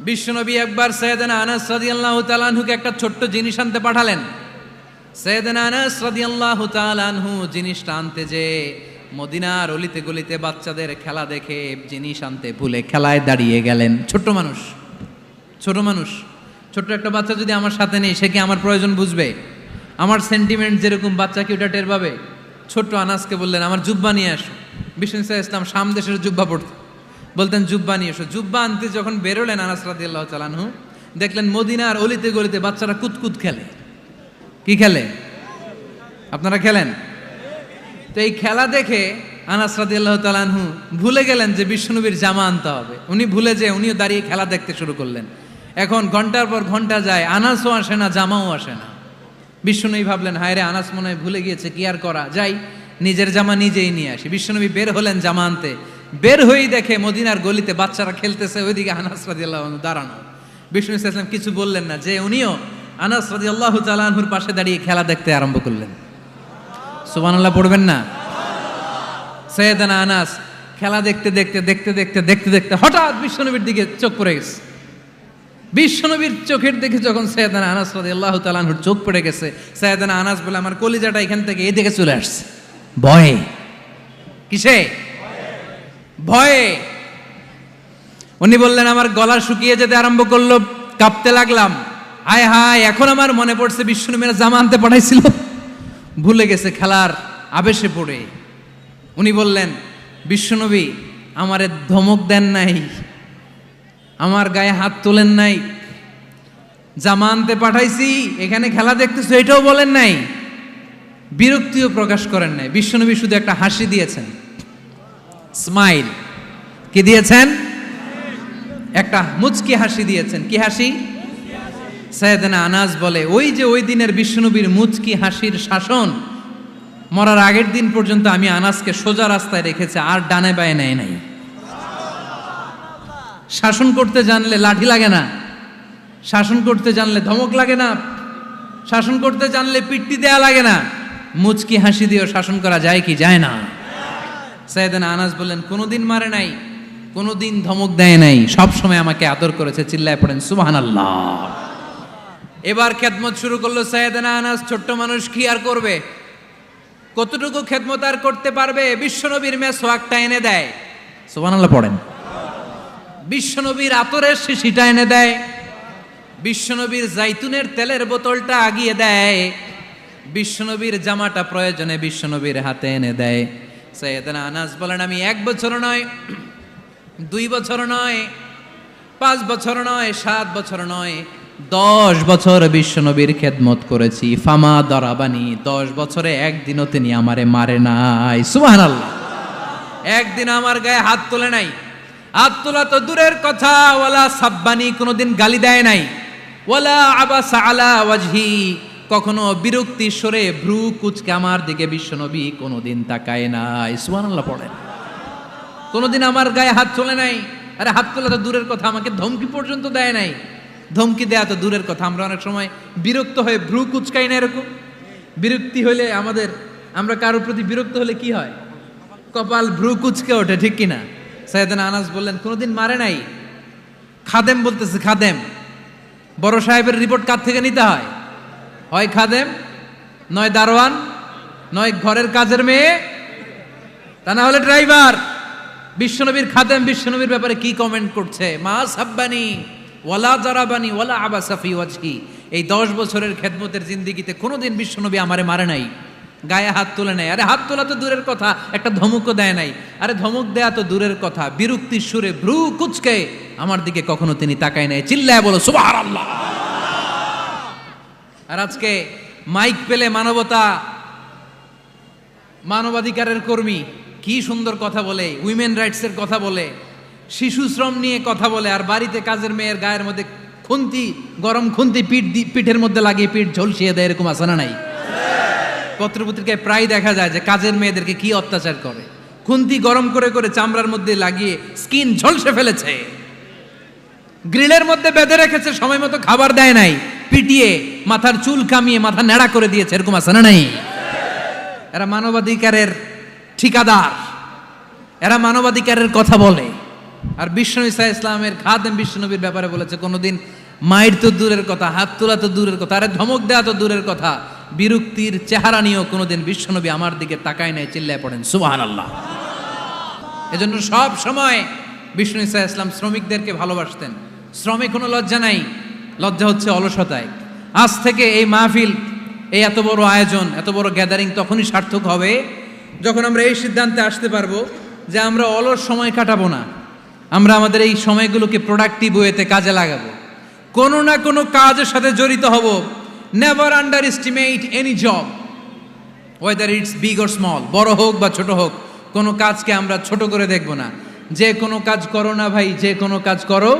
বিশ্বনবী একবার সাইয়েদনা আনাস রাদিয়াল্লাহু তাআলা আনহুকে একটা ছোট্ট জিনিস আনতে পাঠালেন। সাইয়েদনা আনাস রাদিয়াল্লাহু তাআলা আনহু জিনিসটা আনতে যে মদিনার অলিতে গলিতে বাচ্চাদের খেলা দেখে জিনিস আনতে ভুলে খেলায় দাঁড়িয়ে গেলেন। ছোট মানুষ, ছোট্ট একটা বাচ্চা যদি আমার সাথে নেই, সে কি আমার প্রয়োজন বুঝবে? আমার সেন্টিমেন্ট যেরকম বাচ্চা কি ওটা টের পাবে? ছোট্ট আনাসকে বললেন, আমার জুব্বা নিয়ে আসো। বিষ্ণু ইসলাম শাম দেশের জুব্বা পড়তো, বলতেন জুব্বা নিয়ে এসো। জুব্বা আনতে যখন বেরোলেন আনাস রাদিয়াল্লাহু তাআলা আনহু, দেখলেন মদিনার অলিতে গলিতে বাচ্চারা কুতকুত খেলে। কি খেলে? আপনারা খেলেন তো? এই খেলা দেখে আনাস রাদিয়াল্লাহু তাআলা আনহু ভুলে গেলেন যে বিশ্বনবীর জামা আনতে হবে। উনি ভুলে যে উনিও দাঁড়িয়ে খেলা দেখতে শুরু করলেন। এখন ঘন্টার পর ঘন্টা যায়, আনাসও আসে না, জামাও আসে না। বিশ্বনবী ভাবলেন, হায় রে, আনাস মনে হয় ভুলে গিয়েছে, কি আর করা যাই, নিজের জামা নিজেই নিয়ে আসি। বিশ্বনবী বের হলেন জামা আনতে। বের হয়েই দেখে মদিনার গলিতে বাচ্চারা খেলতেছে, ওইদিকে আনাস রাদিয়াল্লাহু আনহু দাঁড়ানো। বিষ্ণু ইসলাম কিছু বললেন না, যে উনিও আনাস রাদিয়াল্লাহু তাআলা আনহুর পাশে দাঁড়িয়ে খেলা দেখতে আরম্ভ করলেন। সুবহানাল্লাহ পড়বেন না? সাইয়েদনা আনাস খেলা দেখতে দেখতে দেখতে দেখতে দেখতে দেখতে হঠাৎ বিশ্বনবীর দিকে চোখ পড়ে গেছে। বিশ্বনবীর চোখের দিকে যখন সাইয়েদনা আনাস রাদিয়াল্লাহু তাআলা আনহুর চোখ পড়ে গেছে, সাইয়েদনা আনাস বলে, আমার কলিজাটা এখান থেকে এই দিকে চলে আসছে ভয়ে। কিসে? ভয়ে। উনি বললেন, আমার গলা শুকিয়ে যেতে আরম্ভ করলো, কাঁপতে লাগলাম। হায় হায়, এখন আমার মনে পড়ছে বিশ্বনবীর জামা আনতে পাঠাইছিল, ভুলে গেছে খেলার আবেশে পড়ে। উনি বললেন, বিশ্বনবী আমারে ধমক দেন নাই, আমার গায়ে হাত তোলেন নাই, জামা আনতে পাঠাইছি, এখানে খেলা দেখতেছো এটাও বলেন নাই, বিরক্তিও প্রকাশ করেন নাই। বিশ্বনবী শুধু একটা হাসি দিয়েছেন, স্মাইল। কি দিয়েছেন? একটা মুচকি হাসি দিয়েছেন। কি হাসি? সাইয়েদনা আনাস বলে, ওই যে ওই দিনের বিশ্বনবীর মুচকি হাসির শাসন মরার আগের দিন পর্যন্ত আমি আনাসকে সোজা রাস্তায় রেখেছে, আর ডানে বায়ে নেয় নাই। শাসন করতে জানলে লাঠি লাগে না, শাসন করতে জানলে ধমক লাগে না, শাসন করতে জানলে পিট্টি দেয়া লাগে না। মুচকি হাসি দিয়েও শাসন করা যায় কি যায় না? সাইয়েদনা আনাস বললেন, কোনোদিন মারে নাই, কোনোদিন ধমক দেয় নাই, সব সময় আমাকে আদর করেছে। চিল্লায় পড়েন সুবহানাল্লাহ। এবার খেদমত শুরু করলো সাইয়েদনা আনাস। ছোট্ট মানুষ কি আর করবে, কতটুকু খেদমত আর করতে পারবে? বিশ্বনবীর মেসওয়াকটা এনে দেয়। সুবহানাল্লাহ পড়েন। বিশ্বনবীর আতরের শিশিটা এনে দেয়, বিশ্বনবীর জাইতুনের তেলের বোতলটা আগিয়ে দেয়, বিশ্বনবীর জামাটা প্রয়োজনে বিশ্বনবীর হাতে এনে দেয়। সাইয়েদনা আনাস বলেন, আমি 1 বছর নয়, 2 বছর নয়, 5 বছর নয়, 7 বছর নয়, 10 বছর বিশ্বনবীর খেদমত করেছি। ফামা দরাবানি, 10 বছরে একদিনও তিনি আমারে মারে নাই। সুবহানাল্লাহ। একদিন আমার গায়ে হাত তোলে নাই, হাত তোলা তো দূরের কথা, ওয়ালা সাব্বানি, কোনোদিন গালি দেয় নাই, ওয়ালা আবাসা আলা ওয়াজহি, কখনো বিরক্তি স্বরে ভ্রু কুচকে আমার দিকে বিশ্বনবী কোনোদিন তাকায় নাই। সুবহানাল্লাহ পড়েন। কোনোদিন আমার গায়ে হাত তোলে নাই। আরে হাত তোলা তো দূরের কথা, আমাকে ধমকি পর্যন্ত দেয় নাই। ধমকি দেয়া তো দূরের কথা, আমরা অনেক সময় বিরক্ত হয়ে ভ্রু কুচকাই না। এরকম বিরক্তি হলে আমরা কারোর প্রতি বিরক্ত হলে কি হয়? কপাল ভ্রু কুচকে ওঠে, ঠিক কিনা? সাইয়েদনা আনাস বললেন, কোনোদিন মারে নাই। খাদেম বলতেছে, খাদেম, বড় সাহেবের রিপোর্ট কার থেকে নিতে হয়? হয় খাদেম, নয় দারোয়ান, নয় ঘরের কাজের মেয়ে, তা না হলে ড্রাইভার। বিশ্বনবীর খাদেম বিশ্বনবীর ব্যাপারে কি কমেন্ট করছে? মা সাব্বানি ওয়ালা জারাবানি ওয়ালা আবাসা ফি ওয়াজহি। এই 10 বছরের খেদমতের জিন্দেগিতে কোনোদিন বিশ্বনবী আমারে মারে নাই, গায়ে হাত তোলে নাই। আরে হাত তোলা তো দূরের কথা, একটা ধমকও দেয় নাই। আরে ধমক দেয়া তো দূরের কথা, বিরক্তির সুরে ভ্রু কুচকে আমার দিকে কখনো তিনি তাকায় নাই। চিল্লায় বলো সুবহানাল্লাহ। আর আজকে মাইক পেলে মানবাধিকারের কর্মী কি সুন্দর কথা বলে, উইমেন রাইটসের কথা বলে, শিশু শ্রম নিয়ে কথা বলে, আর বাড়িতে কাজের মেয়ের গায়ের মধ্যে গরম খুন্তি পিঠের মধ্যে লাগিয়ে পিঠ ঝলসিয়ে দেয়। এরকম আছে না নাই? পত্রপত্রিকায় প্রায় দেখা যায় যে কাজের মেয়েদেরকে কি অত্যাচার করে। খুন্তি গরম করে করে চামড়ার মধ্যে লাগিয়ে স্কিন ঝলসে ফেলেছে, গ্রিলের মধ্যে বেঁধে রেখেছে, সময় মতো খাবার দেয় নাই, পিটিয়ে মাথার চুল কামিয়ে মাথা নেড়া করে দিয়েছে। এরকম আছে না নাই? এরা মানবাধিকারের ঠিকাদার, এরা মানবাধিকারের কথা বলে। আর বিশ্বনবী সাল্লাল্লাহু আলাইহি ইসলামের খাদেম বিশ্বনবীর ব্যাপারে বলেছে, কোনোদিন মায়ের তো দূরের কথা, হাত তোলা তো দূরের কথা, আরে ধমক দেওয়া তো দূরের কথা, বিরক্তির চেহারা নিয়েও কোনোদিন বিশ্বনবী আমার দিকে তাকায় নাই। চিল্লায় পড়েন সুবহানাল্লাহ। এজন্য সব সময় বিষ্ণু ইসা ইসলাম শ্রমিকদেরকে ভালোবাসতেন। শ্রমে কোনো লজ্জা নাই, লজ্জা হচ্ছে অলসতায়। আজ থেকে এই মাহফিল, এই এত বড় আয়োজন, এত বড় গ্যাদারিং তখনই সার্থক হবে যখন আমরা এই সিদ্ধান্তে আসতে পারবো যে আমরা অলস সময় কাটাবো না, আমরা আমাদের এই সময়গুলোকে প্রোডাক্টিভ ওয়েতে কাজে লাগাবো, কোনো না কোনো কাজের সাথে জড়িত হব। Never under estimate any job, whether it's big or small, বড় হোক বা ছোট হোক, কোনো কাজকে আমরা ছোট করে দেখব না। যে কোনো কাজ করো না ভাই, যে কোনো কাজ করো